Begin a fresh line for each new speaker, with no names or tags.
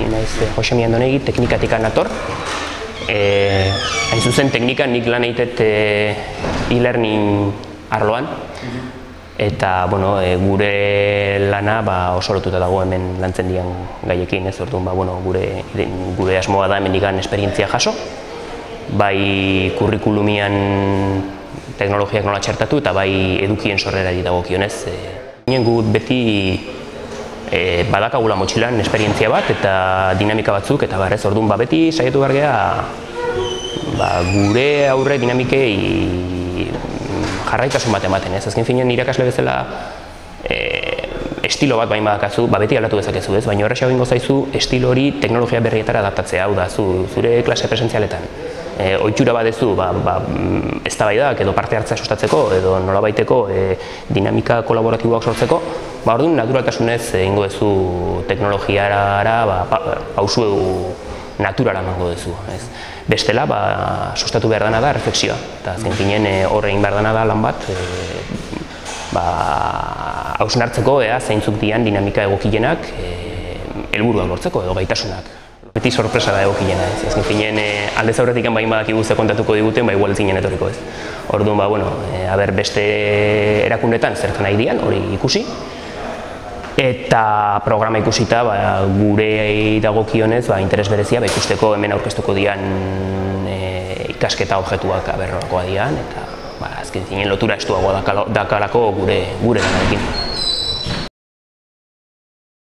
ni naiz Josemi Andonegi, teknikatik nator. Hain zuzen, teknikan nik lan egiten e-learning arloan. Eta, gure lana oso lotuta dago hemen lantzen dian gaiekin, ez orduan, gure asmoa da hemendikan esperientzia jaso. Bai kurrikulumian teknologiak nola txertatu eta bai edukien sorrerari dagokionez. Gu beti badakagula motxilan esperientzia bat eta dinamika batzuk, eta ez orduan beti saiatu behar geha gure aurre dinamikei jarraitasun bat ematen, ez? Azken finean irakasle bezala estilo bat bain badakazu, beti aldatu dezakezu, ez? Baina horrexea egingo zaizu estilo hori teknologia berrietara adaptatzea, hau da, zure klase presentzialetan. Ohitura badezu eztabaidak edo parte hartzea sustatzeko edo nolabaiteko dinamika kolaboratiboak sortzeko, orduan naturaltasunez egingo duzu teknologiara pausu naturala emango duzu. Bestela, sustatu behar dena da reflexioa, eta azken finean horre egin behar dena da lan bat hausnartzeko zeintzuk dian dinamika egokienak helburuak lortzeko edo gaitasunak. Beti sorpresa da egokilena, ez. Azken finean aldez aurretik bain badakigu ze kontatuko diguten, igual zinen etorriko, ez. Orduan, beste erakundetan zertan nahi dian, hori ikusi. Eta programa ikusita, gure dagokionez, interes berezia, ikusteko hemen aurkeztuko dian ikasketa objektuak aberroakoa dian, eta azken finean lotura estuagoa dakalako gure lanarekin.